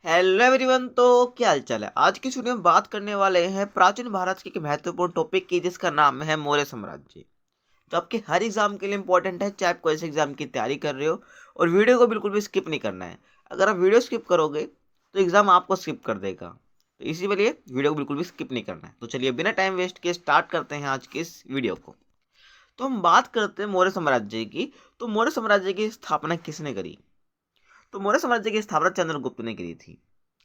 Hello everyone. तो क्या हाल चाल है। आज की वीडियो में बात करने वाले हैं प्राचीन भारत के एक महत्वपूर्ण टॉपिक की, जिसका नाम है मौर्य साम्राज्य। जो आपके हर एग्जाम के लिए इंपॉर्टेंट है, चाहे आप कोई से एग्जाम की तैयारी कर रहे हो। और वीडियो को बिल्कुल भी स्किप नहीं करना है। अगर आप वीडियो स्किप करोगे तो एग्जाम आपको स्किप कर देगा। तो इसी लिए वीडियो को बिल्कुल भी स्किप नहीं करना है। तो चलिए बिना टाइम वेस्ट किए स्टार्ट करते हैं आज की इस वीडियो को। तो हम बात करते हैं मौर्य साम्राज्य की। तो मौर्य साम्राज्य की स्थापना किसने करी? तो मौर्य साम्राज्य की स्थापना चंद्रगुप्त ने करी थी।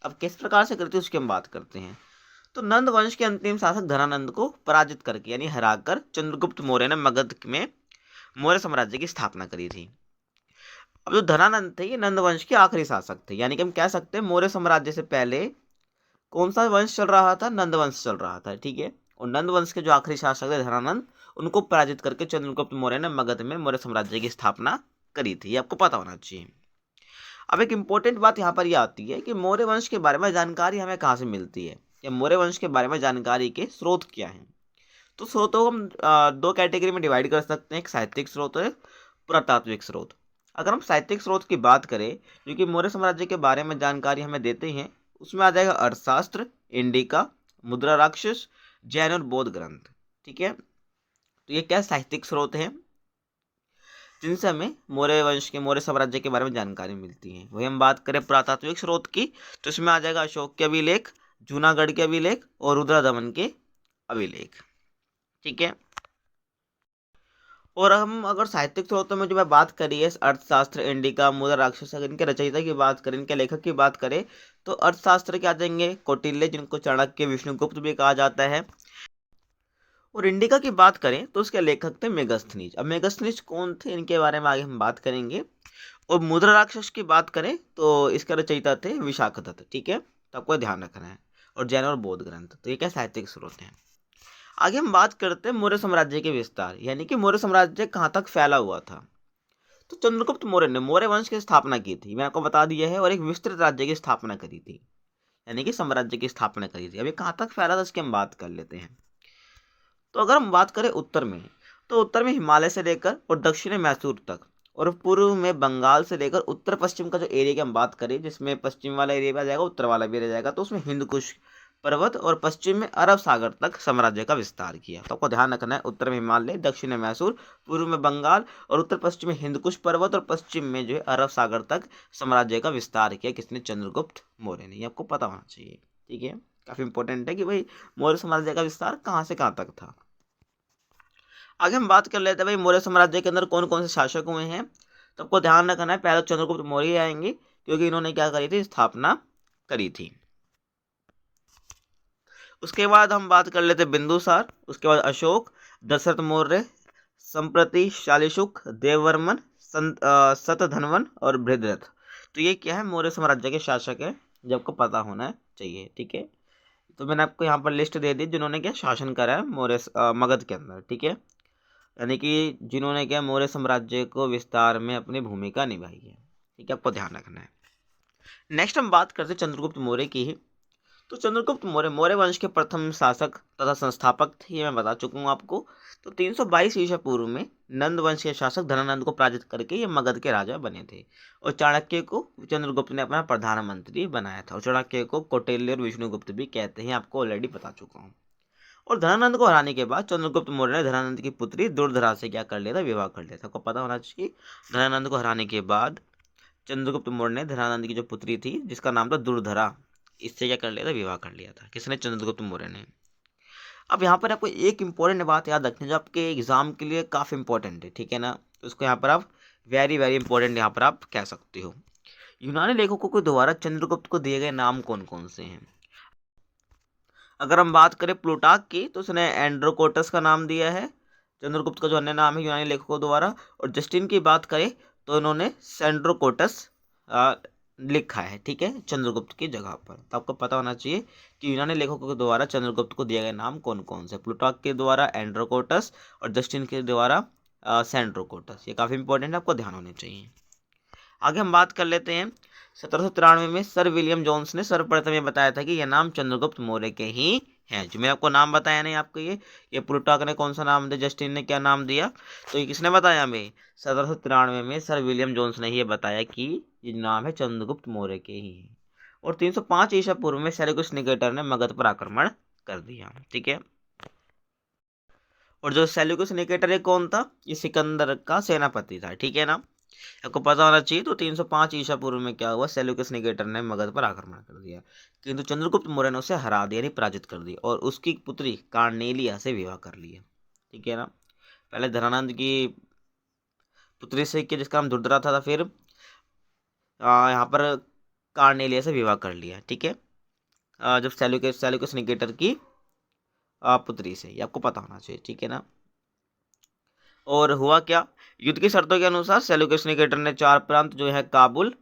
अब किस प्रकार से करी थी उसकी हम बात करते हैं। तो नंद वंश के अंतिम शासक धनानंद को पराजित करके यानी हराकर चंद्रगुप्त मौर्य ने मगध में मौर्य साम्राज्य की स्थापना करी थी। अब जो धनानंद थे ये नंद वंश के आखिरी शासक थे, यानी कि हम कह सकते हैं मौर्य साम्राज्य से पहले कौन सा वंश चल रहा था? नंद वंश चल रहा था। ठीक है। और नंद वंश के जो आखिरी शासक थे धनानंद, उनको पराजित करके चंद्रगुप्त मौर्य ने मगध में मौर्य साम्राज्य की स्थापना करी थी। ये आपको पता होना चाहिए। अब एक इम्पोर्टेंट बात यहाँ पर यह आती है कि मौर्य वंश के बारे में जानकारी हमें कहाँ से मिलती है, या मौर्य वंश के बारे में जानकारी के स्रोत क्या हैं। तो स्रोतों को हम दो कैटेगरी में डिवाइड कर सकते हैं, एक साहित्यिक स्रोत और पुरातात्विक स्रोत। अगर हम साहित्यिक स्रोत की बात करें जो कि मौर्य साम्राज्य के बारे में जानकारी हमें देते हैं, उसमें आ जाएगा अर्थशास्त्र, इंडिका, मुद्रा राक्षस, जैन और बौद्ध ग्रंथ। ठीक है। तो ये क्या साहित्यिक स्रोत हैं जिनसे हमें मौर्य वंश के मौर्य साम्राज्य के बारे में जानकारी मिलती है। वही हम बात करें पुरातात्विक स्रोत की, तो इसमें आ जाएगा अशोक के अभिलेख, जूनागढ़ के अभिलेख और रुद्रदमन के अभिलेख। ठीक है। और हम अगर साहित्यिक स्रोतों में जो मैं बात करी है, अर्थशास्त्र, इंडिका, मुद्रा राक्षस, अगर इनके रचयिता की बात करें, इनके लेखक की बात करें, तो अर्थशास्त्र के आ जाएंगे कौटिल्य, जिनको चाणक्य, विष्णुगुप्त भी कहा जाता है। और इंडिका की बात करें तो उसके लेखक थे मेगस्थनीज। अब मेगस्थनीज कौन थे, इनके बारे में आगे हम बात करेंगे। और मुद्रा राक्षस की बात करें तो इसका रचयिता थे विशाखदत्त। ठीक है। तो आपको ध्यान रखना है। और जैन और बौद्ध ग्रंथ, तो ये क्या साहित्यिक स्रोत हैं। आगे हम बात करते हैं मौर्य साम्राज्य के विस्तार, यानी कि मौर्य साम्राज्य कहाँ तक फैला हुआ था। तो चंद्रगुप्त मौर्य ने मौर्य वंश की स्थापना की थी, मैं आपको बता दिया है, और एक विस्तृत राज्य की स्थापना करी थी, यानी कि साम्राज्य की स्थापना करी थी। अभी कहाँ तक फैला था इसकी हम बात कर लेते हैं। तो अगर हम बात करें उत्तर में, तो उत्तर में हिमालय से लेकर और दक्षिण में मैसूर तक, और पूर्व में बंगाल से लेकर उत्तर पश्चिम का जो एरिया की हम बात करें, जिसमें पश्चिम वाला एरिया भी आ जाएगा, उत्तर वाला भी रह जाएगा, तो उसमें हिंद कुश पर्वत और पश्चिम में अरब सागर तक साम्राज्य का विस्तार किया। तो आपको ध्यान रखना है, उत्तर में हिमालय, दक्षिण में मैसूर, पूर्व में बंगाल और उत्तर पश्चिम में हिंद कुश पर्वत और पश्चिम में जो है अरब सागर तक साम्राज्य का विस्तार किया। किसने? चंद्रगुप्त मौर्य ने। ये आपको पता होना चाहिए। ठीक है। काफी इंपॉर्टेंट है कि भाई मौर्य साम्राज्य का विस्तार कहाँ से कहाँ तक था। आगे हम बात कर लेते हैं भाई मौर्य साम्राज्य के अंदर कौन कौन से शासक हुए हैं। तो आपको ध्यान रखना है, पहले चंद्रगुप्त मौर्य आएंगे, क्योंकि इन्होंने क्या करी थी? स्थापना करी थी। उसके बाद हम बात कर लेते हैं बिंदुसार, उसके बाद अशोक, दशरथ मौर्य, संप्रति, शालिशुक, देववर्मन, शतधन्वन और बृहद्रथ। तो ये क्या है? मौर्य साम्राज्य के शासक है, जो आपको पता होना चाहिए। ठीक है। तो मैंने आपको यहाँ पर लिस्ट दे दी जिन्होंने क्या शासन करा है मौर्य मगध के अंदर। ठीक है। यानी कि जिन्होंने क्या मौर्य साम्राज्य को विस्तार में अपनी भूमिका निभाई है। ठीक है। आपको ध्यान रखना है। नेक्स्ट हम बात करते हैं चंद्रगुप्त मौर्य की ही। तो चंद्रगुप्त मौर्य मौर्य वंश के प्रथम शासक तथा संस्थापक थे, ये मैं बता चुका हूँ आपको। तो 322 ईसा पूर्व में नंद वंश के शासक धनानंद को पराजित करके ये मगध के राजा बने थे। और चाणक्य को चंद्रगुप्त ने अपना प्रधानमंत्री बनाया था। और चाणक्य को कौटिल्य और विष्णुगुप्त भी कहते हैं, आपको ऑलरेडी बता चुका हूँ। और धनानंद को हराने के बाद चंद्रगुप्त मौर्य ने धनानंद की पुत्री दुर्धरा से क्या कर लिया था? विवाह कर लिया था। आपको पता होना चाहिए। धनानंद को हराने के बाद चंद्रगुप्त मौर्य ने धनानंद की जो पुत्री थी, जिसका नाम था दुर्धरा, इससे क्या कर लिया था? विवाह कर लिया था। किसने? चंद्रगुप्त मौर्य ने। अब यहाँ पर आपको एक इंपॉर्टेंट बात याद रखनी, जो आपके एग्जाम के लिए काफी इंपॉर्टेंट है। ठीक है ना। तो उसको यहाँ पर आप वेरी वेरी इंपॉर्टेंट यहाँ पर आप कह सकते हो। यूनानी लेखकों के द्वारा चंद्रगुप्त को दिए गए नाम कौन कौन से हैं? अगर हम बात करें प्लूटार्क की, तो उसने एंड्रोकोटस का नाम दिया है चंद्रगुप्त का जो अन्य नाम है यूनानी लेखकों द्वारा। और जस्टिन की बात करें तो इन्होंने सेंड्रोकोटस लिखा है। ठीक है। चंद्रगुप्त की जगह पर। तो आपको पता होना चाहिए कि यूनानी लेखकों के द्वारा चंद्रगुप्त को दिए गए नाम कौन कौन से। प्लूटार्क के द्वारा एंड्रोकोटस और जस्टिन के द्वारा सेंड्रोकोटस। ये काफ़ी इंपॉर्टेंट है, आपको ध्यान होने चाहिए। आगे हम बात कर लेते हैं 1793 में सर विलियम जोन्स ने सर्वप्रथम ये बताया था कि यह नाम चंद्रगुप्त मौर्य के ही हैं। जो मैंने आपको नाम बताया नहीं आपको, ये प्लूटार्क ने कौन सा नाम दिया, जस्टिन ने क्या नाम दिया, तो ये किसने बताया हमें? 1793 में सर विलियम जोन्स ने ये बताया कि ये नाम है चंद्रगुप्त मौर्य के ही हैं। और 305 ईसा पूर्व में सेल्यूकस निकेटर ने मगध पर आक्रमण कर दिया। ठीक है, और जो सेल्यूकस निकेटर है कौन था? ये सिकंदर का सेनापति था। ठीक है ना, आपको पता होना चाहिए। तो 305 ईसा पूर्व में क्या हुआ? सेल्यूकस निकेटर ने मगध पर आक्रमण कर दिया, किंतु चंद्रगुप्त मौर्य ने उसे हरा दिया, यानी पराजित कर दिया, और उसकी पुत्री कार्नेलिया से विवाह कर लिया। ठीक है ना, पहले धनानंद की पुत्री से किया जिसका नाम दुर्धरा था, फिर यहाँ पर कार्नेलिया से विवाह कर लिया। ठीक है, जब सेल्यूकस निकेटर की पुत्री से, ये आपको पता होना चाहिए। ठीक है ना, और हुआ क्या? युद्ध की शर्तों के अनुसार सेल्यूकस निकेटर ने 4 प्रांत जो है काबुल,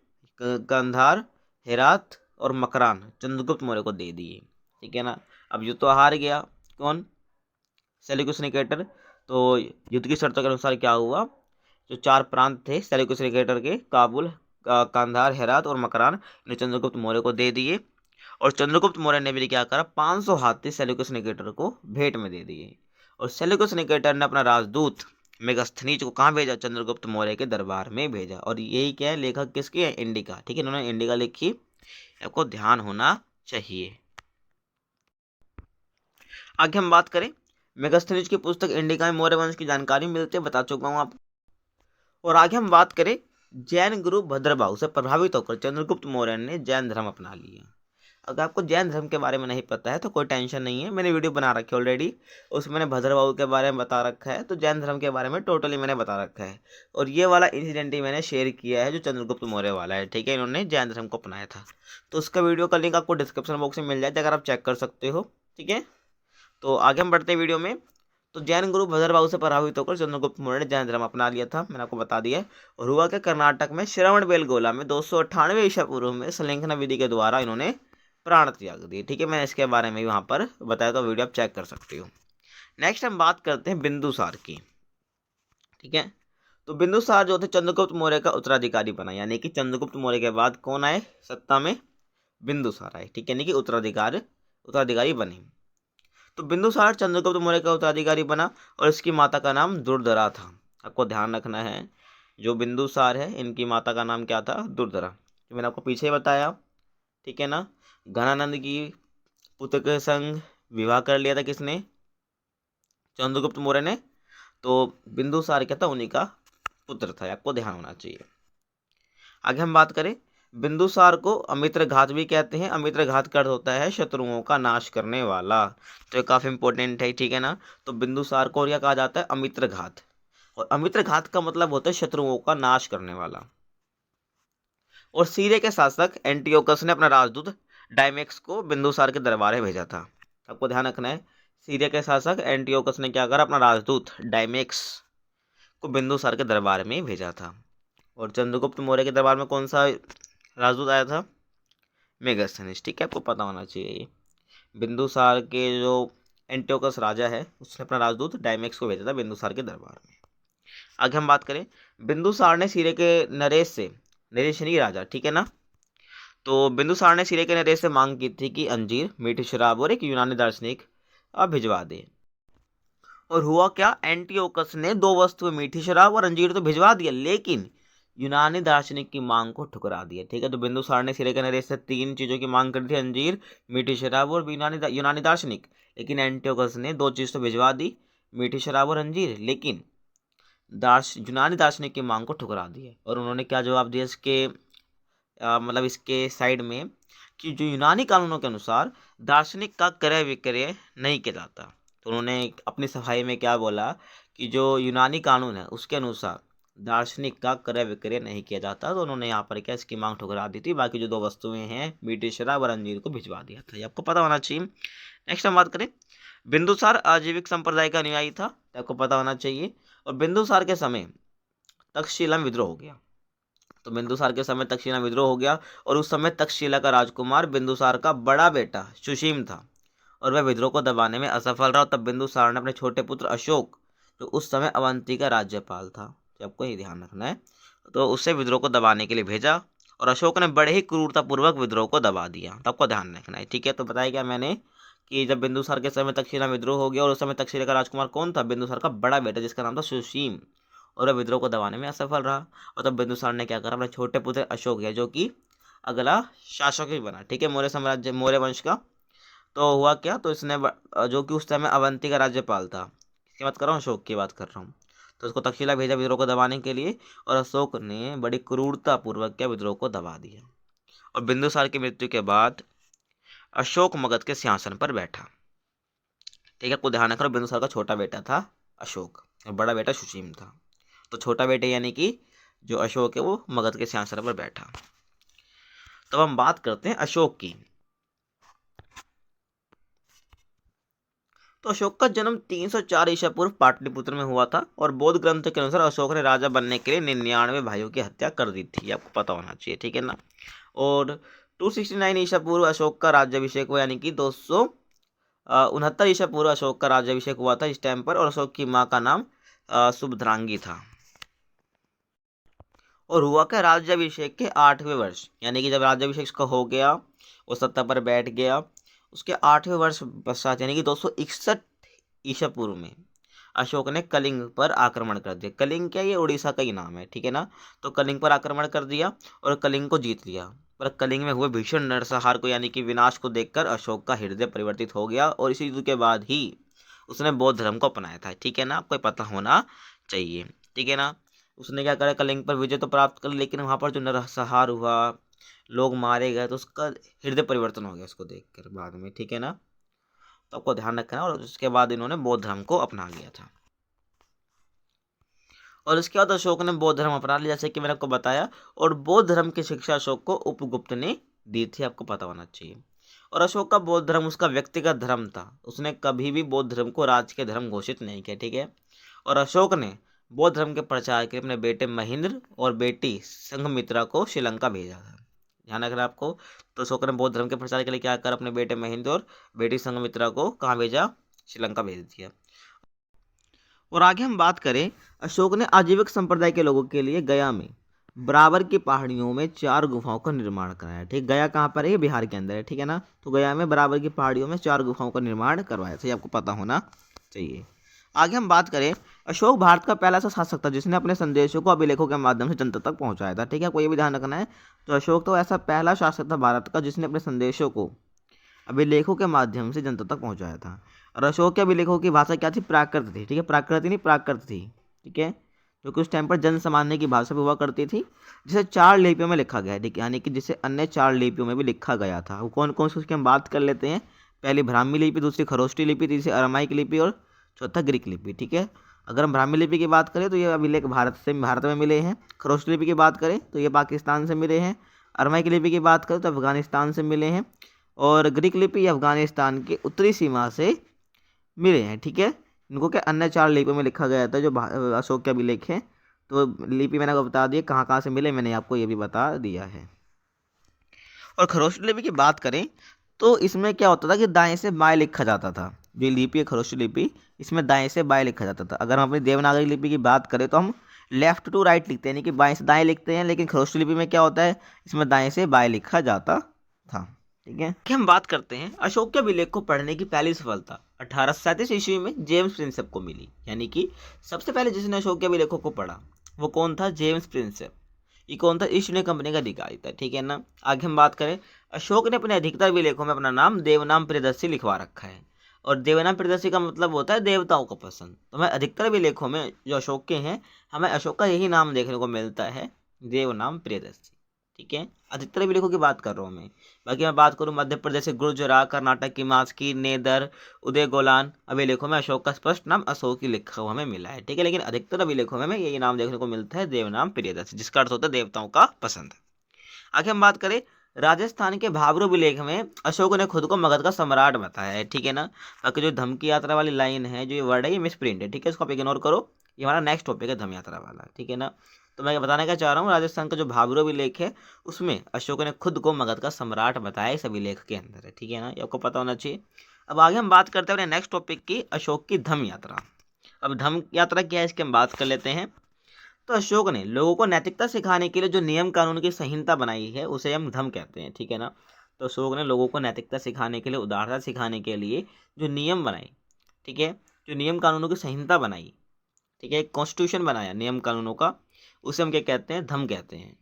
कंधार, हेरात और मकरान चंद्रगुप्त मौर्य को दे दिए। ठीक है ना, अब युद्ध तो हार गया कौन? Seleucus Nicator. तो युद्ध की शर्तों के अनुसार क्या हुआ? जो 4 प्रांत थे सेल्यूकस निकेटर के, काबुल, कंधार, हेरात और मकरान, इन्हें चंद्रगुप्त मौर्य को दे दिए। और चंद्रगुप्त मौर्य ने भी क्या करा? 500 हाथी सेल्यूकस निकेटर को भेंट में दे दिए। और सेल्यूकस निकेटर ने अपना राजदूत मेगास्थनीज को कहाँ भेजा? चंद्रगुप्त मौर्य के दरबार में भेजा। और यही क्या है, लेखक किसकी है? इंडिका। ठीक है, इन्होंने इंडिका लिखी, आपको ध्यान होना चाहिए। आगे हम बात करें, मेगास्थनीज की पुस्तक इंडिका में मौर्य वंश की जानकारी मिलती है, बता चुका हूँ आपको। और आगे हम बात करें, जैन गुरु भद्रबाहु से प्रभावित होकर चंद्रगुप्त मौर्य ने जैन धर्म अपना लिया। अगर आपको जैन धर्म के बारे में नहीं पता है तो कोई टेंशन नहीं है, मैंने वीडियो बना रखी है ऑलरेडी, उसमें मैंने भद्रबाहु के बारे में बता रखा है। तो जैन धर्म के बारे में टोटली मैंने बता रखा है, और ये वाला इंसिडेंट ही मैंने शेयर किया है जो चंद्रगुप्त मौर्य वाला है। ठीक है, इन्होंने जैन धर्म को अपनाया था, तो उसका वीडियो का लिंक आपको डिस्क्रिप्शन बॉक्स में मिल जाए, अगर आप चेक कर सकते हो। ठीक है, तो आगे हम बढ़ते हैं वीडियो में। तो जैन गुरु भद्रबाहु से प्रभावित होकर चंद्रगुप्त मौर्य ने जैन धर्म अपना लिया था, मैंने आपको बता दिया है। और हुआ के कर्नाटक में श्रवणबेलगोला में 298 ईसा पूर्व में संलेखना विधि के द्वारा इन्होंने प्राण त्याग दिए। ठीक है, मैंने इसके बारे में भी वहाँ पर बताया, तो वीडियो आप चेक कर सकते हो। नेक्स्ट हम बात करते हैं बिंदुसार की। ठीक है, तो बिंदुसार जो थे चंद्रगुप्त मौर्य का उत्तराधिकारी बना, यानी कि चंद्रगुप्त मौर्य के बाद कौन आए सत्ता में? बिंदुसार आए। ठीक है, यानी कि उत्तराधिकारी बने। तो बिंदुसार चंद्रगुप्त मौर्य का उत्तराधिकारी बना, और इसकी माता का नाम दुर्धरा था। आपको ध्यान रखना है, जो बिंदुसार है इनकी माता का नाम क्या था? दुर्धरा, जो मैंने आपको पीछे बताया। ठीक है ना, घनानंद की पुत्र के संग विवाह कर लिया था किसने? चंद्रगुप्त मौर्य ने। तो बिंदुसार क्या था? उन्हीं का पुत्र था, आपको ध्यान होना चाहिए। आगे हम बात करें, बिंदुसार को अमित्र घात भी कहते हैं। अमित्र घात का अर्थ होता है शत्रुओं का नाश करने वाला, तो ये काफी इंपॉर्टेंट है। ठीक है ना, तो बिंदुसार को क्या कहा जाता है? अमित्र घात। और अमित्र घात का मतलब होता है शत्रुओं का नाश करने वाला। और सीरिया के शासक एंटियोकस ने अपना राजदूत डायमेक्स को बिंदुसार के दरबार में भेजा था। आपको ध्यान रखना है, सीरिया के शासक एंटियोकस ने क्या करा? अपना राजदूत डायमेक्स को बिंदुसार के दरबार में भेजा था। और चंद्रगुप्त मौर्य के दरबार में कौन सा राजदूत आया था? मेगास्थनीज। ठीक है, आपको पता होना चाहिए। बिंदुसार के जो एंटियोकस राजा है उसने अपना राजदूत डायमेक्स को भेजा था बिंदुसार के दरबार में। आगे हम बात करें, बिंदुसार ने सीरिया के नरेशनी राजा, ठीक है ना, तो बिंदुसार ने सीरिया के नरेश से मांग की थी कि अंजीर, मीठी शराब और एक यूनानी दार्शनिक आप भिजवा दे। और हुआ क्या? एंटियोकस ने 2 वस्तुएं, मीठी शराब और अंजीर तो भिजवा दिया, लेकिन यूनानी दार्शनिक की मांग को ठुकरा दिया। ठीक है, तो बिंदुसार ने सीरिया के नरेश से 3 चीजों की मांग करी थी, अंजीर, मीठी शराब और यूनानी दार्शनिक, लेकिन एंटियोकस ने 2 चीज तो भिजवा दी, मीठी शराब और अंजीर, लेकिन यूनानी दार्शनिक की मांग को ठुकरा दिया। और उन्होंने क्या जवाब दिया इसके मतलब इसके साइड में, कि जो यूनानी कानूनों के अनुसार दार्शनिक का क्रय विक्रय नहीं किया जाता। तो उन्होंने अपनी सफाई में क्या बोला कि जो यूनानी कानून है उसके अनुसार दार्शनिक का क्रय विक्रय नहीं किया जाता। तो उन्होंने यहाँ पर क्या इसकी मांग ठुकरा दी थी, बाकी जो 2 वस्तुएं हैं मीठी शराब और अंजीर को भिजवा दिया था, ये आपको पता होना चाहिए। नेक्स्ट हम बात करें, बिंदुसार आजीविक संप्रदाय का अनुयायी था, तो आपको पता होना चाहिए। और बिंदुसार के समय तक्षशिला में विद्रोह हो गया। तो बिंदुसार के समय तक्षशिला विद्रोह हो गया, और उस समय तक्षशिला का राजकुमार बिंदुसार का बड़ा बेटा सुशीम था, और वह विद्रोह को दबाने में असफल रहा। तब बिंदुसार ने अपने छोटे पुत्र अशोक, जो उस समय अवंती का राज्यपाल था, तो आपको ये ध्यान रखना है, तो उससे विद्रोह को दबाने के लिए भेजा, और अशोक ने बड़े ही क्रूरतापूर्वक विद्रोह को दबा दिया। तो आपको ध्यान रखना है। ठीक है, तो बताया क्या मैंने कि जब बिंदुसार के समय तक्षशिला विद्रोह हो गया, और उस समय तक्षशिला का राजकुमार कौन था? बिंदुसार का बड़ा बेटा जिसका नाम था सुशीम, और वह विद्रोह को दबाने में असफल रहा। और तब बिंदुसार ने क्या करा? अपने छोटे पुत्र अशोक है, जो कि अगला शासक भी बना, ठीक है, मौर्य साम्राज्य, मौर्य वंश का। तो हुआ क्या, तो इसने जो कि उस समय अवंती का राज्यपाल था, किसकी बात कर रहा हूँ, अशोक की बात कर रहा हूँ। तो उसको तक्षशिला भेजा विद्रोह को दबाने के लिए, और अशोक ने बड़ी क्रूरता पूर्वक क्या विद्रोह को दबा दिया। और बिंदुसार की मृत्यु के बाद अशोक मगध के सिंहासन पर बैठा। ठीक है, आपको ध्यान रखना, बिंदुसार का छोटा बेटा था अशोक और बड़ा बेटा सुसीम था। तो छोटा बेटा यानी कि जो अशोक है वो मगध के सिंहासन पर बैठा। तो हम बात करते हैं अशोक की। तो अशोक का जन्म 304 ईसा पूर्व पाटलिपुत्र में हुआ था, और बौद्ध ग्रंथ के अनुसार अशोक ने राजा बनने के लिए 99 भाइयों की हत्या कर दी थी, आपको पता होना चाहिए, ठीक है ना। और 269 ईसा पूर्व अशोक का राज्याभिषेक हुआ, यानी कि 269 ईसा पूर्व अशोक का राज्याभिषेक हुआ था इस टाइम पर, और अशोक की माँ का नाम सुभद्रांगी था। और हुआ क्या, राज्याभिषेक के 8वें वर्ष, यानी कि जब राज्याभिषेक उसका हो गया, वो सत्ता पर बैठ गया, उसके 8वें वर्ष पश्चात यानी कि 261 ईसा पूर्व में अशोक ने कलिंग पर आक्रमण कर दिया। कलिंग क्या, ये उड़ीसा का ही नाम है, ठीक है ना। तो कलिंग पर आक्रमण कर दिया और कलिंग को जीत लिया। पर कलिंग में हुए भीषण नरसंहार को यानी कि विनाश को देखकर अशोक का हृदय परिवर्तित हो गया, और इसी युद्ध के बाद ही उसने बौद्ध धर्म को अपनाया था, ठीक है ना, आपको पता होना चाहिए, ठीक है ना। उसने क्या करा, कलिंग पर विजय तो प्राप्त कर, लेकिन वहां पर जो नरसंहार हुआ, लोग मारे गए, तो उसका हृदय परिवर्तन हो गया उसको देखकर बाद में, ठीक है ना। तो आपको ध्यान रखना। और उसके बाद इन्होंने बौद्ध धर्म को अपना लिया था। और इसके बाद अशोक ने बौद्ध धर्म अपना लिया, जैसे कि मैंने आपको बताया। और बौद्ध धर्म की शिक्षा अशोक को उपगुप्त ने दी थी, आपको पता होना चाहिए। और अशोक का बौद्ध धर्म उसका व्यक्तिगत धर्म था, उसने कभी भी बौद्ध धर्म को राज के धर्म घोषित नहीं किया, ठीक है। और अशोक ने बौद्ध धर्म के प्रचार के लिए अपने बेटे महेंद्र और बेटी संघमित्रा को श्रीलंका भेजा था। ध्यान रखना आपको। तो अशोक ने बौद्ध धर्म के प्रचार के लिए क्या कर, अपने बेटे महेंद्र और बेटी संघमित्रा को कहाँ भेजा, श्रीलंका भेज दिया। और आगे हम बात करें, अशोक ने आजीविक संप्रदाय के लोगों के लिए गया में बराबर की पहाड़ियों में 4 गुफाओं का निर्माण कराया। ठीक, गया कहाँ पर है, ये बिहार के अंदर है, ठीक है ना। तो गया में बराबर की पहाड़ियों में 4 गुफाओं का निर्माण करवाया था, ये आपको पता होना चाहिए। आगे हम बात करें, अशोक भारत का पहला ऐसा शासक था जिसने अपने संदेशों को अभिलेखों के माध्यम से जनता तक पहुंचाया था, ठीक है, आपको ये भी ध्यान रखना है। तो अशोक तो ऐसा पहला शासक था भारत का जिसने अपने संदेशों को अभिलेखों के माध्यम से जनता तक पहुंचाया था। और अशोक के अभिलेखों की भाषा क्या थी, प्राकृत थी, ठीक है, प्राकृत नहीं प्राकृत थी, ठीक है, जो कि उस टाइम पर जन सामान्य की भाषा भी हुआ करती थी, जिसे 4 लिपियों में लिखा गया है, ठीक है, यानी कि जिसे अन्य 4 लिपियों में भी लिखा गया था। वो कौन कौन सी, उसकी हम बात कर लेते हैं। पहली ब्राह्मी लिपि, दूसरी खरोष्टी लिपि, तीसरी अरामाइक लिपि और चौथा ग्रीक लिपि, ठीक है। अगर हम ब्राह्मी लिपि की बात करें तो ये अभिलेख भारत में मिले हैं। खरोष्टी लिपि की बात करें तो ये पाकिस्तान से मिले हैं। अरामाइक लिपि की बात करें तो अफगानिस्तान से मिले हैं। और ग्रीक लिपि अफगानिस्तान के उत्तरी सीमा से मिले हैं, ठीक है। इनको क्या अन्य 4 लिपियों में लिखा गया था जो अशोक के अभिलेख हैं। तो लिपि मैंने आपको बता दिया कहाँ कहाँ से मिले, मैंने आपको ये भी बता दिया है। और खरोष्टी लिपि की बात करें तो इसमें क्या होता था कि दाएं से बाएं लिखा जाता था। जो लिपि है खरोष्टी लिपि, इसमें दाएं से बाएं लिखा जाता था। अगर हम अपनी देवनागरी लिपि की बात करें तो हम लेफ्ट टू राइट लिखते हैं, यानी कि बाएं से दाएं लिखते हैं, लेकिन खरोष्टी लिपि में क्या होता है, इसमें दाएं से बाएं लिखा जाता था, ठीक है। हम बात करते हैं अशोक के अभिलेख को पढ़ने की पहली सफलता 1837 ईस्वी में जेम्स प्रिंसेप को मिली, यानी कि सबसे पहले जिसने अशोक के अभिलेखों को पढ़ा वो कौन था, जेम्स प्रिंसेप। ये कौन था, ईस्ट इंडिया कंपनी का अधिकारी था, ठीक है ना। आगे हम बात करें, अशोक ने अपने अधिकतर अभिलेखों में अपना नाम देवनाम प्रियदर्शी लिखवा रखा है। और देवनाम प्रियदर्शी का मतलब होता है देवताओं को पसंद। तो हमें अधिकतर अभिलेखों में जो अशोक के हैं, हमें अशोक का यही नाम देखने को मिलता है, देवनाम प्रियदर्शी, ठीक है। अधिकतर अभिलेखों की बात कर रहा हूँ मैं। बाकी मैं बात करूँ मध्य प्रदेश के गुर्जरा, कर्नाटक की मास्की, नेदर, उदय गोलान अभिलेखों में अशोक का स्पष्ट नाम अशोक ही लिखा हुआ हमें मिला है, ठीक है। लेकिन अधिकतर अभिलेखों में हमें यही नाम देखने को मिलता है, देवनाम प्रियदर्शी, जिसका अर्थ होता है देवताओं का पसंद। आगे हम बात करें, राजस्थान के भाबरू अभिलेख में अशोक ने खुद को मगध का सम्राट बताया है, ठीक है ना। बाकी जो धम की यात्रा वाली लाइन है, जो ये वर्ड है, ये मिस प्रिंट है, ठीक है, इसको आप इग्नोर करो। ये हमारा नेक्स्ट टॉपिक है धम यात्रा वाला, ठीक है ना। तो मैं बताने का चाह रहा हूँ, राजस्थान का जो भाबरू अभिलेख है उसमें अशोक ने खुद को मगध का सम्राट बताया इस अभिलेख के अंदर है, ठीक है ना, ये आपको पता होना चाहिए। अब आगे हम बात करते हैं अपने नेक्स्ट टॉपिक की, अशोक की धम यात्रा। अब धम यात्रा क्या है इसकी हम बात कर लेते हैं। तो अशोक ने लोगों को नैतिकता सिखाने के लिए जो नियम कानून की संहिता बनाई है उसे हम धम कहते हैं, ठीक है ना। तो अशोक ने लोगों को नैतिकता सिखाने के लिए, उदारता सिखाने के लिए जो नियम बनाए, ठीक है, जो नियम कानूनों की संहिता बनाई, ठीक है, कॉन्स्टिट्यूशन बनाया नियम कानूनों का, उसे हम क्या कहते हैं, धम कहते हैं।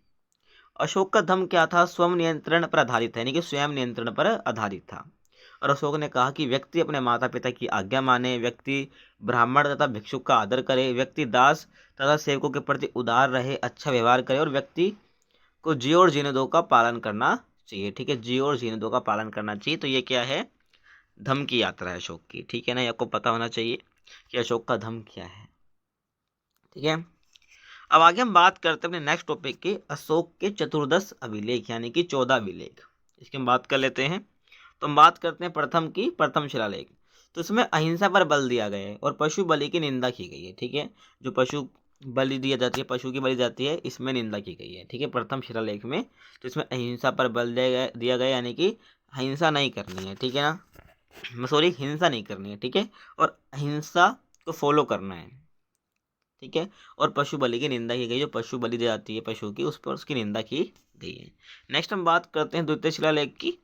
अशोक का धर्म क्या था? स्वयं नियंत्रण पर आधारित है, यानी कि स्वयं नियंत्रण पर आधारित था। और अशोक ने कहा कि व्यक्ति अपने माता पिता की आज्ञा माने, व्यक्ति ब्राह्मण तथा भिक्षुक का आदर करे, व्यक्ति दास तथा सेवकों के प्रति उदार रहे, अच्छा व्यवहार करे, और व्यक्ति को जियो और जीने दो का पालन करना चाहिए। ठीक है, जियो और जीने दो का पालन करना चाहिए। तो ये क्या है? धम्म की यात्रा है अशोक की। ठीक है ना, ये आपको पता होना चाहिए कि अशोक का धम्म क्या है। ठीक है, अब आगे हम बात करते हैं अपने नेक्स्ट टॉपिक की, अशोक के चतुर्दश अभिलेख यानी कि 14 अभिलेख। इसकी हम बात कर लेते हैं। तो हम बात करते हैं प्रथम की, प्रथम शिलालेख। तो इसमें अहिंसा पर बल दिया गया है और पशु बलि की निंदा की गई है। ठीक है, जो पशु बलि दी जाती है, पशु की बलि जाती है, इसमें निंदा की गई है। ठीक है, प्रथम शिलालेख में। तो इसमें अहिंसा पर बल दिया गया, यानी कि अहिंसा नहीं करनी है। ठीक है ना, सॉरी, हिंसा नहीं करनी है। ठीक है, और अहिंसा को फॉलो करना है। ठीक है, और पशु बलि की निंदा की गई, जो पशु बलि दी जाती है पशु की, उस पर उसकी निंदा की गई है। नेक्स्ट हम बात करते हैं द्वितीय शिलालेख की।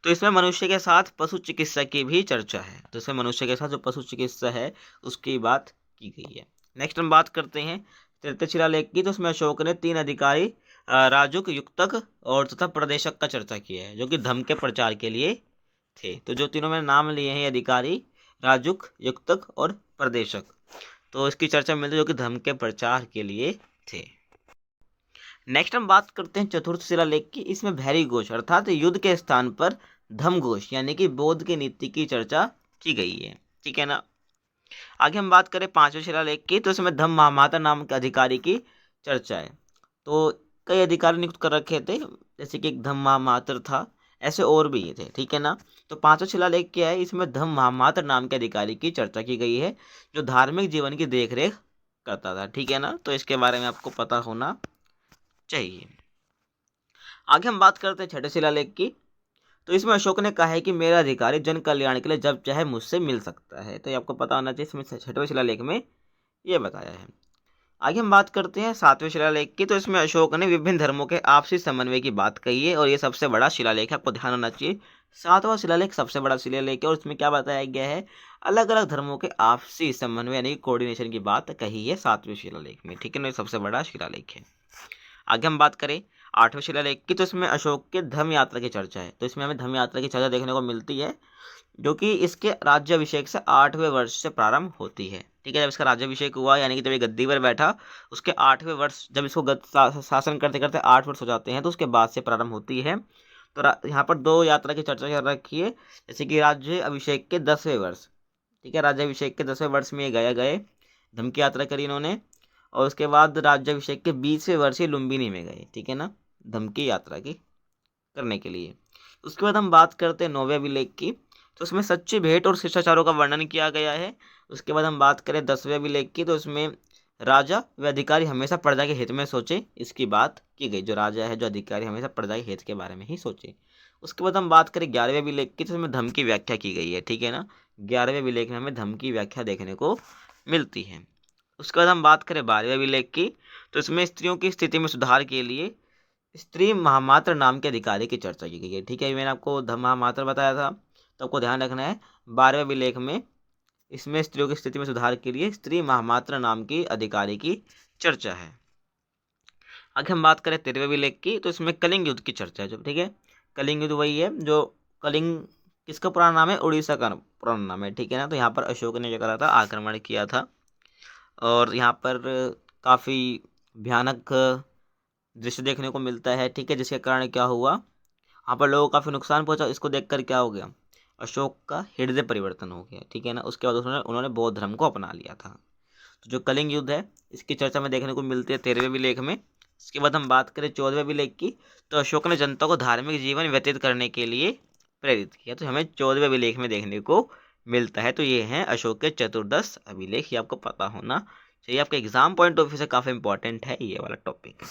तो इसमें मनुष्य के साथ पशु चिकित्सा की भी चर्चा है। तो इसमें मनुष्य के साथ जो पशु चिकित्सा है उसकी बात की गई है। नेक्स्ट हम बात करते हैं तृतीय शिलालेख की। तो उसमें अशोक ने 3 अधिकारी राजुक, युक्तक और तथा प्रदेशक का चर्चा किया है, जो कि धर्म के प्रचार के लिए थे। तो जो तीनों मैंने नाम लिए हैं, अधिकारी, राजुक, युक्तक और प्रदेशक, तो इसकी चर्चा मिलती है, जो कि धर्म के प्रचार के लिए थे। नेक्स्ट हम बात करते हैं चतुर्थ शिलालेख की। इसमें भैरी घोष अर्थात युद्ध के स्थान पर धम्म घोष यानी कि बौद्ध की नीति की चर्चा की गई है। ठीक है ना, आगे हम बात करें पांचवें शिलालेख की। तो इसमें धम्म महामात्र नाम के अधिकारी की चर्चा है। तो कई अधिकारी नियुक्त कर रखे थे, जैसे कि एक धम्म महामात्र था, ऐसे और भी थे। ठीक है ना, तो पांचवा शिलालेख क्या है? इसमें धम्म महामात्र नाम के अधिकारी की चर्चा की गई है, जो धार्मिक जीवन की देखरेख करता था। ठीक है ना, तो इसके बारे में आपको पता होना चाहिए। आगे हम बात करते हैं छठे शिलालेख की। तो इसमें अशोक ने कहा है कि मेरा अधिकारी जन कल्याण के लिए जब चाहे मुझसे मिल सकता है। तो ये आपको पता होना चाहिए, इसमें छठवें शिलालेख में ये बताया है। आगे हम बात करते हैं सातवें शिलालेख की। तो इसमें अशोक ने विभिन्न धर्मों के आपसी समन्वय की बात कही है, और ये सबसे बड़ा शिलालेख है, आपको ध्यान होना चाहिए। सातवां शिलालेख सबसे बड़ा शिलालेख है, और इसमें क्या बताया गया है? अलग अलग धर्मों के आपसी समन्वय यानी कोऑर्डिनेशन की बात कही है सातवें शिलालेख में। ठीक है ना, ये सबसे बड़ा शिलालेख है। आगे हम बात करें आठवें शिलालेख की। तो इसमें अशोक के धर्म यात्रा की चर्चा है। तो इसमें हमें धर्म यात्रा की चर्चा देखने को मिलती है, जो कि इसके राज्याभिषेक से 8वें वर्ष से प्रारंभ होती है। ठीक है, जब इसका राज्याभिषेक हुआ, यानी कि जब ये गद्दी पर बैठा, उसके 8वें वर्ष, जब इसको शासन करते करते 8 वर्ष हो जाते हैं, तो उसके बाद से प्रारंभ होती है। तो यहाँ पर 2 यात्रा की चर्चा कर रखी है, जैसे कि राज्य अभिषेक के 10वें वर्ष। ठीक है, राज्याभिषेक के 10वें वर्ष में ये गए, धम्म की यात्रा करी इन्होंने, और उसके बाद राज्याभिषेक के 20वें वर्ष ही लुम्बिनी में गए। ठीक है ना, धम्म की यात्रा की करने के लिए। उसके बाद हम बात करते हैं 9वें अभिलेख की। तो उसमें सच्ची भेंट और शिष्टाचारों का वर्णन किया गया है। उसके बाद हम बात करें 10वें अभिलेख की। तो उसमें राजा व अधिकारी हमेशा प्रजा के हित में सोचे, इसकी बात की गई। जो राजा है, जो अधिकारी, हमेशा प्रजा के हित के बारे में ही सोचे। उसके बाद हम बात करें 11वें अभिलेख की। तो उसमें धम्म की व्याख्या की गई है। ठीक है ना, 11वें अभिलेख में हमें धम्म की व्याख्या देखने को मिलती है। उसके बाद हम बात करें 12वें अभिलेख की। तो इसमें स्त्रियों की स्थिति में सुधार के लिए स्त्री महामात्र नाम के अधिकारी की चर्चा की गई है। ठीक है, मैंने आपको धम्म महामात्र बताया था, तो आपको ध्यान रखना है 12वें अभिलेख में इसमें स्त्रियों की स्थिति में सुधार के लिए स्त्री महामात्र नाम की अधिकारी की चर्चा है। आगे हम बात करें 13वें अभिलेख की। तो इसमें कलिंग युद्ध की चर्चा है। जो ठीक है, कलिंग युद्ध वही है जो कलिंग किसका पुराना नाम है? उड़ीसा का पुराना नाम है। ठीक है ना, तो यहाँ पर अशोक ने जो करा था, आक्रमण किया था, और यहाँ पर काफ़ी भयानक दृश्य देखने को मिलता है। ठीक है, जिसके कारण क्या हुआ, यहाँ पर लोगों को काफ़ी नुकसान पहुंचा। इसको देखकर क्या हो गया? अशोक का हृदय परिवर्तन हो गया। ठीक है ना, उसके बाद उन्होंने बौद्ध धर्म को अपना लिया था। तो जो कलिंग युद्ध है, इसकी चर्चा में देखने को मिलती है 13वें अभिलेख में। इसके बाद हम बात करें 14वें अभिलेख की। तो अशोक ने जनता को धार्मिक जीवन व्यतीत करने के लिए प्रेरित किया। तो हमें 14वें अभिलेख में देखने को मिलता है। तो ये हैं अशोक के चतुर्दश अभिलेख। ये आपको पता होना चाहिए, आपके एग्जाम पॉइंट ऑफ व्यू से काफ़ी इंपॉर्टेंट है ये वाला टॉपिक।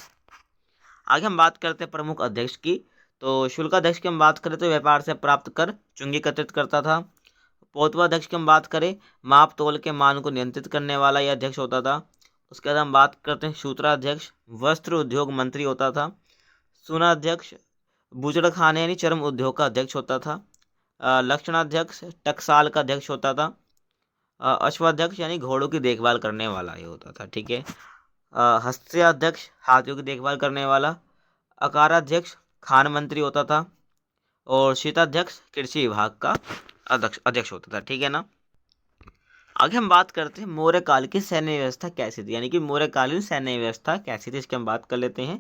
आगे हम बात करते हैं प्रमुख अध्यक्ष की। तो शुल्क अध्यक्ष की हम बात करें तो व्यापार से प्राप्त कर चुंगी एकत्रित करता था। पोतवा अध्यक्ष की हम बात करें, माप तोल के मान को नियंत्रित करने वाला यह अध्यक्ष होता था। उसके बाद हम बात करते हैं सूत्राध्यक्ष, वस्त्र उद्योग मंत्री होता था। सुनाध्यक्ष बूचड़खाने यानी चर्म उद्योग का अध्यक्ष होता था। लक्षणाध्यक्ष टकसाल का अध्यक्ष होता था। अश्वाध्यक्ष यानी घोड़ों की देखभाल करने वाला ये होता था। ठीक है, हस्त्याध्यक्ष हाथियों की देखभाल करने वाला। अकाराध्यक्ष खान मंत्री होता था और शीताध्यक्ष कृषि विभाग का अध्यक्ष होता था। ठीक है ना। आगे हम बात करते हैं मौर्य काल की सैन्य व्यवस्था कैसी थी, यानी कि मौर्यकालीन सैन्य व्यवस्था कैसी थी, इसकी हम बात कर लेते हैं।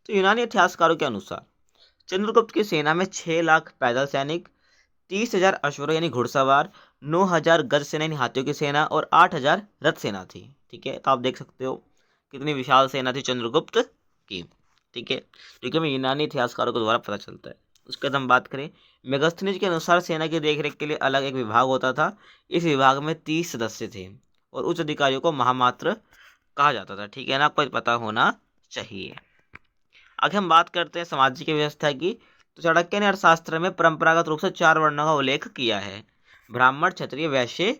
तो यूनानी इतिहासकारों के अनुसार चंद्रगुप्त की सेना में 6 लाख पैदल सैनिक, 30,000 अश्वरों यानी घुड़सवार, 9,000 गज सेना यानी हाथियों की सेना और 8,000 रथ सेना थी। ठीक है, तो आप देख सकते हो कितनी विशाल सेना थी चंद्रगुप्त की। ठीक है, जो कि हमें यूनानी इतिहासकारों के द्वारा पता चलता है। उसके बाद हम बात करें मेगास्थनीज के अनुसार सेना की देखरेख के लिए अलग एक विभाग होता था। इस विभाग में 30 सदस्य थे और उच्च अधिकारियों को महामात्र कहा जाता था। ठीक है ना, आपको पता होना चाहिए। आगे हम बात करते हैं सामाजिक व्यवस्था की। तो चाणक्य ने अर्थशास्त्र में परंपरागत रूप से 4 वर्णों का उल्लेख किया है, ब्राह्मण, क्षत्रिय, वैश्य,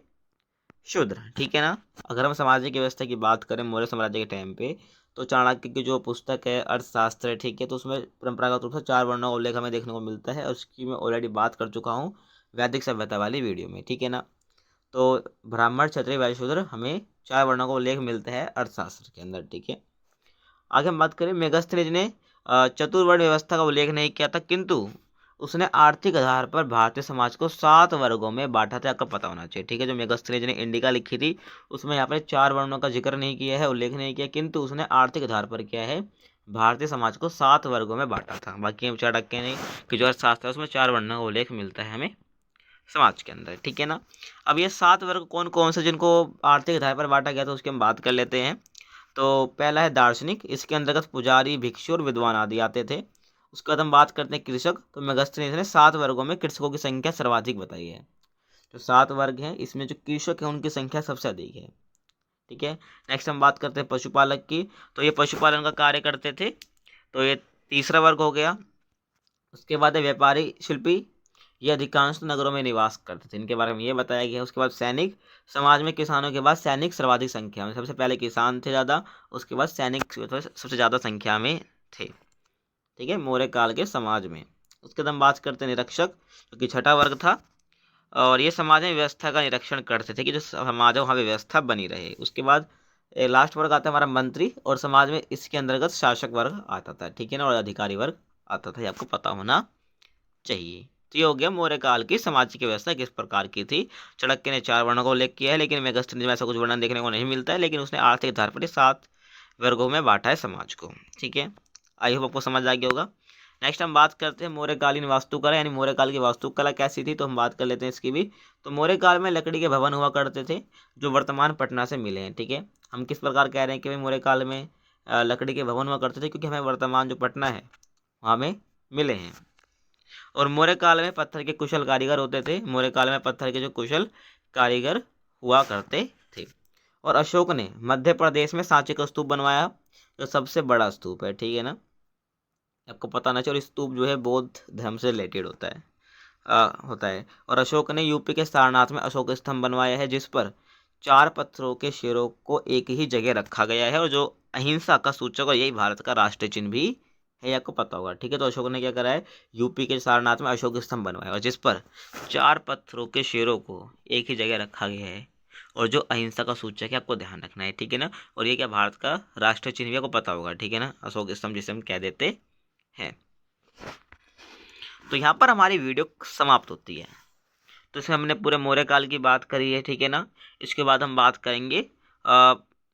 शूद्र। ठीक है ना। अगर हम सामाजिक व्यवस्था की बात करें मौर्य साम्राज्य के टाइम पे, तो चाणक्य की जो पुस्तक है अर्थशास्त्र है, ठीक है, तो उसमें परंपरागत रूप से 4 वर्णों का उल्लेख हमें देखने को मिलता है और उसकी मैं ऑलरेडी बात कर चुका हूँ वैदिक सभ्यता वाली वीडियो में। ठीक है ना। तो ब्राह्मण, क्षत्रिय, वैश्य, शूद्र, हमें 4 वर्णों का उल्लेख मिलता है अर्थशास्त्र के अंदर। ठीक है। आगे हम बात करें मेगास्थनीज ने चतुर्वर्ण व्यवस्था का उल्लेख नहीं किया था, किंतु उसने आर्थिक आधार पर भारतीय समाज को 7 वर्गों में बांटा था। आपको पता होना चाहिए। ठीक है, जो मेगास्थनीज ने इंडिका लिखी थी उसमें यहाँ पर 4 वर्णों का जिक्र नहीं किया है, उल्लेख नहीं किया, किंतु उसने आर्थिक आधार पर क्या है भारतीय समाज को 7 वर्गों में बांटा था। बाकी चाणक्य ने कि जो अर्थशास्त्र है उसमें 4 वर्णों का उल्लेख मिलता है हमें समाज के अंदर। ठीक है ना। अब ये 7 वर्ग कौन कौन से जिनको आर्थिक आधार पर बांटा गया था उसकी हम बात कर लेते हैं। तो पहला है दार्शनिक, इसके अंतर्गत पुजारी, भिक्षु और विद्वान आदि आते थे। उसके बाद हम बात करते हैं कृषक। तो मेगास्थनीज ने 7 वर्गों में कृषकों की संख्या सर्वाधिक बताई है। जो 7 वर्ग हैं इसमें जो कृषक है उनकी संख्या सबसे अधिक है। ठीक है। नेक्स्ट हम बात करते हैं पशुपालक की। तो ये पशुपालन का कार्य करते थे, तो ये तीसरा वर्ग हो गया। उसके बाद है व्यापारी, शिल्पी, ये अधिकांश नगरों में निवास करते थे, इनके बारे में ये बताया गया है। उसके बाद सैनिक, समाज में किसानों के बाद सैनिक सर्वाधिक संख्या में, सबसे पहले किसान थे ज़्यादा, उसके बाद सैनिक सबसे ज़्यादा संख्या में थे। ठीक है, मौर्य काल के समाज में। उसके बाद हम बात करते हैं निरीक्षक, जो कि छठा वर्ग था और ये समाज में व्यवस्था का निरीक्षण करते थे कि जो समाज है वहाँ पे व्यवस्था बनी रहे। उसके बाद लास्ट वर्ग आता है हमारा मंत्री, और समाज में इसके अंतर्गत शासक वर्ग आता था। ठीक है ना, और अधिकारी वर्ग आता था, ये आपको पता होना चाहिए। तो ये हो गया मौर्य काल की सामाजिक व्यवस्था किस प्रकार की थी। चाणक्य ने 4 वर्णों का उल्लेख किया है, लेकिन मेगास्थनीज में ऐसा कुछ वर्णन देखने को नहीं मिलता है, लेकिन उसने आर्थिक आधार पर 7 वर्गों में बांटा है समाज को। ठीक है, आई होप आपको समझ आ गया होगा। नेक्स्ट हम बात करते हैं मौर्यकालीन वास्तुकला, यानी मौर्य काल की वास्तुकला कैसी थी, तो हम बात कर लेते हैं इसकी भी। तो मौर्य काल में लकड़ी के भवन हुआ करते थे जो वर्तमान पटना से मिले हैं। ठीक है, हम किस प्रकार कह रहे हैं कि भाई मौर्य काल में लकड़ी के भवन हुआ करते थे, क्योंकि हमें वर्तमान जो पटना है वहाँ में मिले हैं। और मौर्य काल में पत्थर के कुशल कारीगर होते थे, मौर्य काल में पत्थर के जो कुशल कारीगर हुआ करते थे। और अशोक ने मध्य प्रदेश में सांची का स्तूप बनवाया, जो सबसे बड़ा स्तूप है। ठीक है ना, आपको पता ना चाहिए। और स्तूप जो है बौद्ध धर्म से रिलेटेड होता है। और अशोक ने यूपी के सारनाथ में अशोक स्तंभ बनवाया है, जिस पर 4 पत्थरों के शेरों को एक ही जगह रखा गया है, और जो अहिंसा का सूचक और यही भारत का राष्ट्रीय चिन्ह भी है, ये आपको पता होगा। ठीक है, तो अशोक ने क्या करा है, यूपी के सारनाथ में अशोक स्तंभ बनवाया और जिस पर 4 पत्थरों के शेरों को एक ही जगह रखा गया है, और जो अहिंसा का सूचक है, आपको ध्यान रखना है। ठीक है ना, और ये क्या भारत का राष्ट्रीय चिन्ह भी आपको पता होगा। ठीक है ना, अशोक स्तंभ जिसे हम कह देते हैं। तो यहाँ पर हमारी वीडियो समाप्त होती है। तो इसमें हमने पूरे मौर्य काल की बात करी है। ठीक है ना, इसके बाद हम बात करेंगे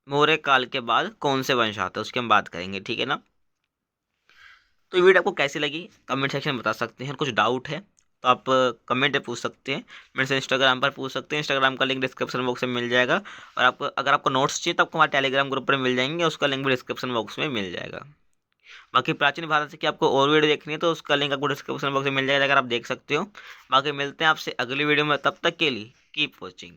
मौर्य काल के बाद कौन से वंश आते हैं, उसकी हम बात करेंगे। ठीक है ना, तो ये वीडियो आपको कैसी लगी कमेंट सेक्शन में बता सकते हैं। कुछ डाउट है तो आप कमेंट पे पूछ सकते हैं, मेरे से इंस्टाग्राम पर पूछ सकते हैं। इंस्टाग्राम का लिंक डिस्क्रिप्शन बॉक्स में मिल जाएगा, और आपको अगर आपको नोट्स चाहिए तो आपको हमारे टेलीग्राम ग्रुप पर मिल जाएंगे, उसका लिंक भी डिस्क्रिप्शन बॉक्स में मिल जाएगा। बाकी प्राचीन भारत से कि आपको और वीडियो देखनी है तो उसका लिंक आपको डिस्क्रिप्शन बॉक्स में मिल जाएगा, अगर आप देख सकते हो। बाकी मिलते हैं आपसे अगली वीडियो में, तब तक के लिए कीप वॉचिंग।